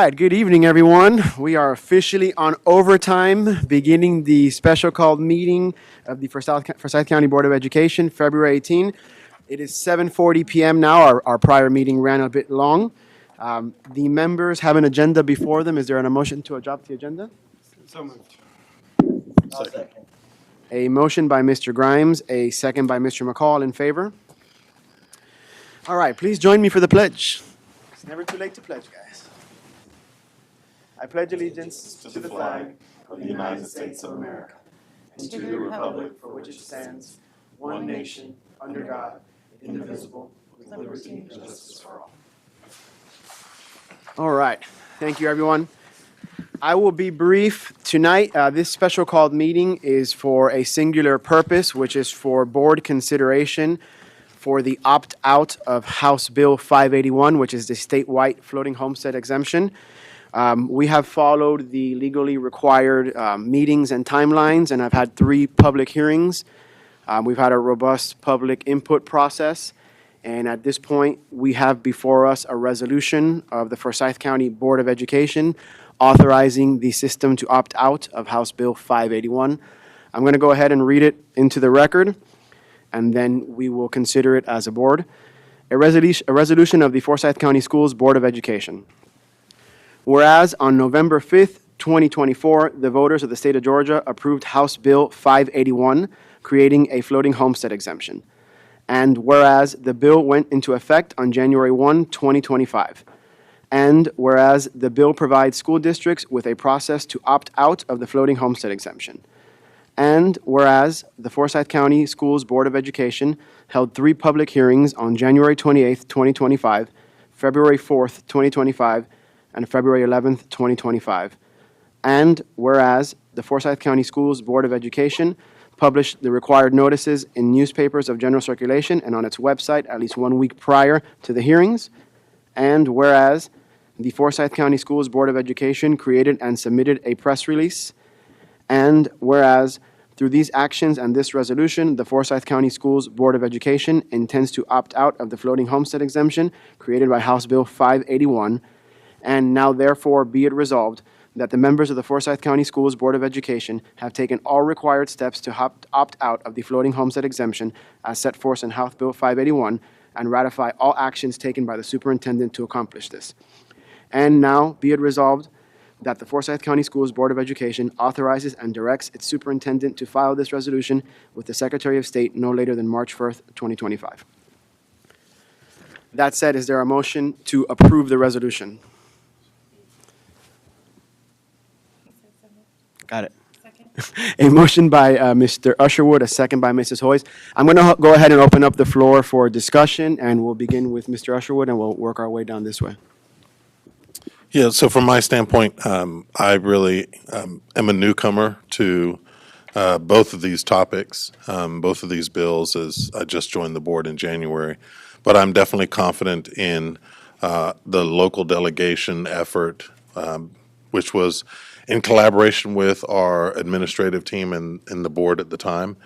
right, good evening, everyone. We are officially on overtime, beginning the special called meeting of the Forsyth County Board of Education, February 18. It is 7:40 p.m. now. Our prior meeting ran a bit long. The members have an agenda before them. Is there a motion to adopt the agenda? So moved. Second. A motion by Mr. Grimes, a second by Mr. McCall. In favor? All right, please join me for the pledge. It's never too late to pledge, guys. I pledge allegiance To the flag of the United States of America and to the republic for which it stands, one nation, under God, indivisible, with liberty and justice for all. All right. Thank you, everyone. I will be brief tonight. This special called meeting is for a singular purpose, which is for board consideration for the opt-out of House Bill 581, which is the statewide floating homestead exemption. We have followed the legally required meetings and timelines, and I've had 3 public hearings. We've had a robust public input process, and at this point, we have before us a resolution of the Forsyth County Board of Education authorizing the system to opt out of House Bill 581. I'm going to go ahead and read it into the record, and then we will consider it as a board. A resolution of the Forsyth County Schools Board of Education. Whereas on November 5th, 2024, the voters of the state of Georgia approved House Bill 581, creating a floating homestead exemption. And whereas the bill went into effect on January 1, 2025. And whereas the bill provides school districts with a process to opt out of the floating homestead exemption. And whereas the Forsyth County Schools Board of Education held 3 public hearings on January 28th, 2025, February 4th, 2025, and February 11th, 2025. And whereas the Forsyth County Schools Board of Education published the required notices in newspapers of general circulation and on its website at least 1 week prior to the hearings. And whereas the Forsyth County Schools Board of Education created and submitted a press release. And whereas through these actions and this resolution, the Forsyth County Schools Board of Education intends to opt out of the floating homestead exemption created by House Bill 581. And now therefore be it resolved that the members of the Forsyth County Schools Board of Education have taken all required steps to opt out of the floating homestead exemption as set forth in House Bill 581 and ratify all actions taken by the superintendent to accomplish this. And now be it resolved that the Forsyth County Schools Board of Education authorizes and directs its superintendent to file this resolution with the Secretary of State no later than March 1st, 2025. That said, is there a motion to approve the resolution? Got it. A motion by Mr. Usherwood, a second by Mrs. Hoyes. I'm going to go ahead and open up the floor for discussion, and we'll begin with Mr. Usherwood, and we'll work our way down this way. Yeah, so from my standpoint, I really am a newcomer to both of these topics, both of these bills, as I just joined the board in January. But I'm definitely confident in the local delegation effort, which was in collaboration with our administrative team and the board at the time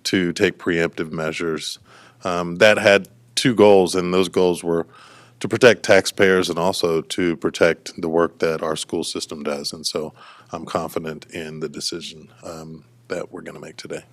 to take preemptive measures. That had 2 goals, and those goals were to protect taxpayers and also to protect the work that our school system does. And so I'm confident in the decision that we're going to make today.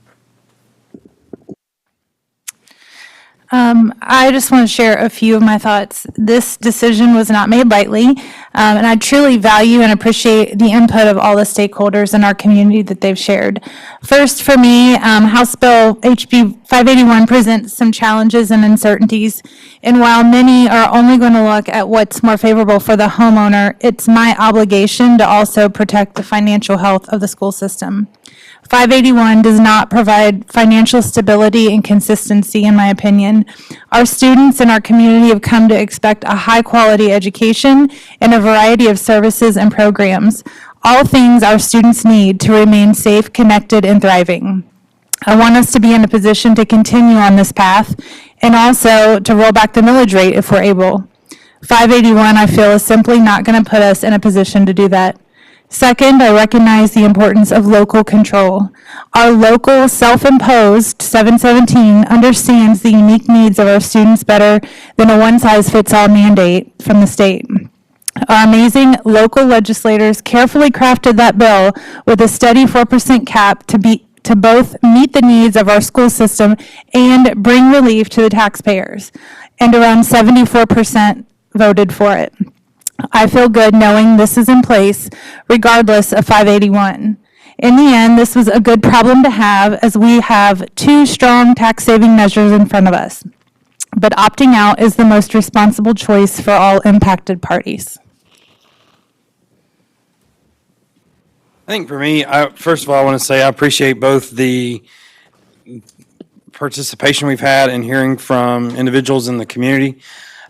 I just want to share a few of my thoughts. This decision was not made lightly, and I truly value and appreciate the input of all the stakeholders in our community that they've shared. First, for me, House Bill HB 581 presents some challenges and uncertainties, and while many are only going to look at what's more favorable for the homeowner, it's my obligation to also protect the financial health of the school system. 581 does not provide financial stability and consistency, in my opinion. Our students and our community have come to expect a high-quality education and a variety of services and programs, all things our students need to remain safe, connected, and thriving. I want us to be in a position to continue on this path and also to roll back the millage rate if we're able. 581, I feel, is simply not going to put us in a position to do that. Second, I recognize the importance of local control. Our local self-imposed 717 understands the unique needs of our students better than a one-size-fits-all mandate from the state. Our amazing local legislators carefully crafted that bill with a steady 4% cap to both meet the needs of our school system and bring relief to the taxpayers. And around 74% voted for it. I feel good knowing this is in place regardless of 581. In the end, this was a good problem to have as we have two strong tax saving measures in front of us. But opting out is the most responsible choice for all impacted parties. I think for me, first of all, I want to say I appreciate both the participation we've had in hearing from individuals in the community,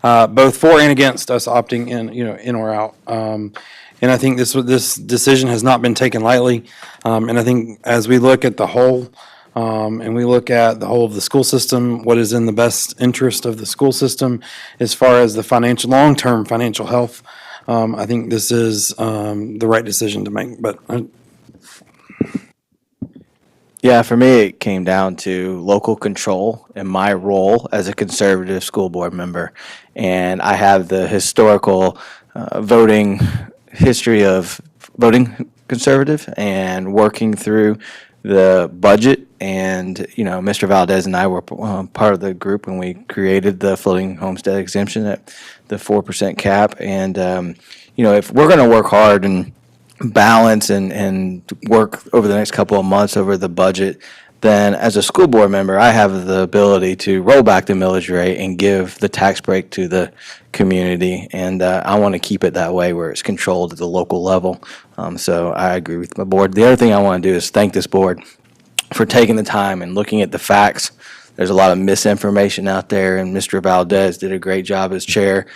both for and against us opting in or out. And I think this decision has not been taken lightly. And I think as we look at the whole, and we look at the whole of the school system, what is in the best interest of the school system as far as the long-term financial health, I think this is the right decision to make. But Yeah, for me, it came down to local control and my role as a conservative school board member. And I have the historical voting history of voting conservative and working through the budget. And, Mr. Valdez and I were part of the group when we created the floating homestead exemption at the 4% cap. And, if we're going to work hard and balance and work over the next couple of months over the budget, then as a school board member, I have the ability to roll back the millage rate and give the tax break to the community. And I want to keep it that way where it's controlled at the local level. So I agree with my board. The other thing I want to do is thank this board for taking the time and looking at the facts. There's a lot of misinformation out there, and Mr. Valdez did a great job as chair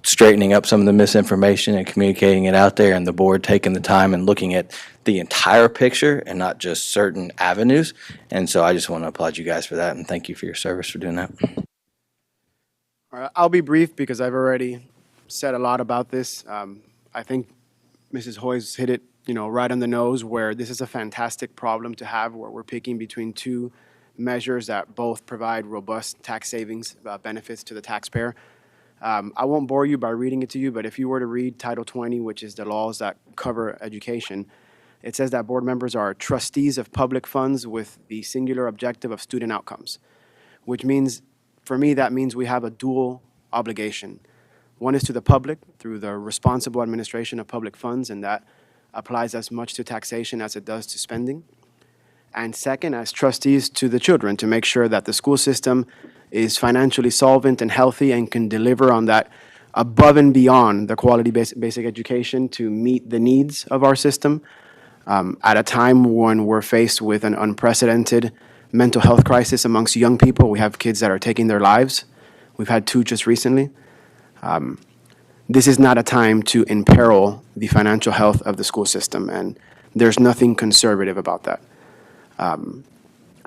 straightening up some of the misinformation and communicating it out there, and the board taking the time and looking at the entire picture and not just certain avenues. And so I just want to applaud you guys for that, and thank you for your service for doing that. All right, I'll be brief because I've already said a lot about this. I think Mrs. Hoy's hit it, right on the nose, where this is a fantastic problem to have, where we're picking between two measures that both provide robust tax savings benefits to the taxpayer. I won't bore you by reading it to you, but if you were to read Title 20, which is the laws that cover education, it says that board members are trustees of public funds with the singular objective of student outcomes, which means, for me, that means we have a dual obligation. One is to the public through the responsible administration of public funds, and that applies as much to taxation as it does to spending. And second, as trustees to the children, to make sure that the school system is financially solvent and healthy and can deliver on that above and beyond the quality basic education to meet the needs of our system at a time when we're faced with an unprecedented mental health crisis amongst young people. We have kids that are taking their lives. We've had two just recently. This is not a time to imperil the financial health of the school system, and there's nothing conservative about that.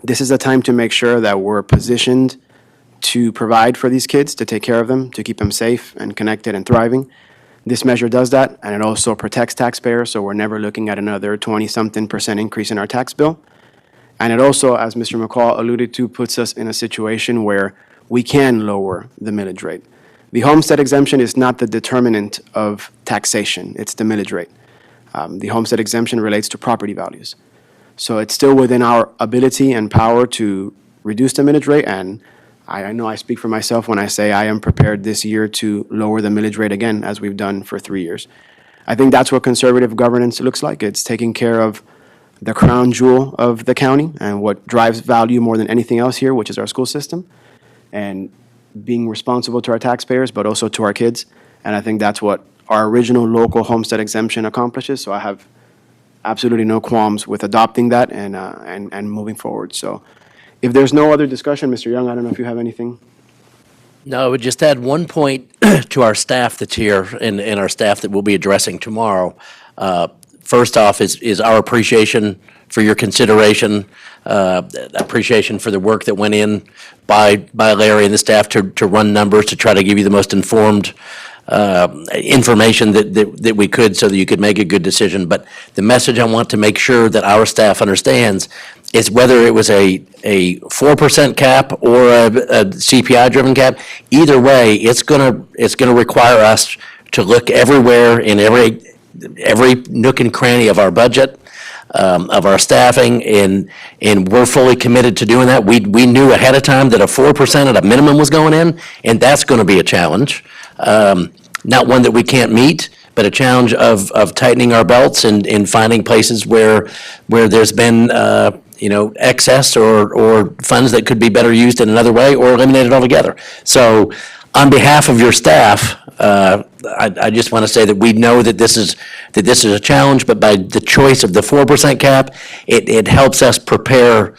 This is a time to make sure that we're positioned to provide for these kids, to take care of them, to keep them safe and connected and thriving. This measure does that, and it also protects taxpayers, so we're never looking at another 20-something% increase in our tax bill. And it also, as Mr. McCall alluded to, puts us in a situation where we can lower the millage rate. The homestead exemption is not the determinant of taxation, it's the millage rate. The homestead exemption relates to property values. So it's still within our ability and power to reduce the millage rate, and I know I speak for myself when I say I am prepared this year to lower the millage rate again, as we've done for 3 years. I think that's what conservative governance looks like. It's taking care of the crown jewel of the county and what drives value more than anything else here, which is our school system, and being responsible to our taxpayers, but also to our kids. And I think that's what our original local homestead exemption accomplishes. So I have absolutely no qualms with adopting that and moving forward. So if there's no other discussion, Mr. Young, I don't know if you have anything. No, I would just add one point to our staff that's here and our staff that we'll be addressing tomorrow. First off is our appreciation for your consideration, appreciation for the work that went in by Larry and the staff to run numbers, to try to give you the most informed information that we could so that you could make a good decision. But the message I want to make sure that our staff understands is whether it was a 4% cap or a CPI-driven cap, either way, it's gonna require us to look everywhere in every nook and cranny of our budget, of our staffing, and we're fully committed to doing that. We knew ahead of time that a 4% at a minimum was going in, and that's going to be a challenge. Not one that we can't meet, but a challenge of tightening our belts and finding places where there's been, excess or funds that could be better used in another way or eliminated altogether. So on behalf of your staff, I just want to say that we know that this is a challenge, but by the choice of the 4% cap, it helps us prepare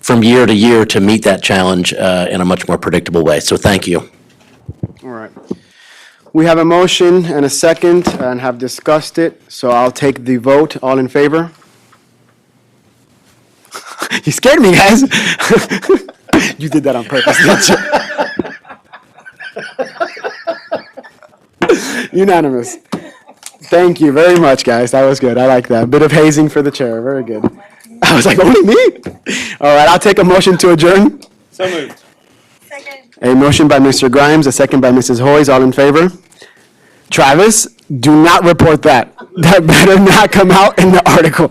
from year to year to meet that challenge in a much more predictable way. So thank you. All right. We have a motion and a second and have discussed it, so I'll take the vote. All in favor? You scared me, guys. You did that on purpose, didn't you? Unanimous. Thank you very much, guys. That was good. I like that. Bit of hazing for the chair. Very good. I was like, only me? All right, I'll take a motion to adjourn. So moved. A motion by Mr. Grimes, a second by Mrs. Hoyes. All in favor? Travis, do not report that. That better not come out in the article.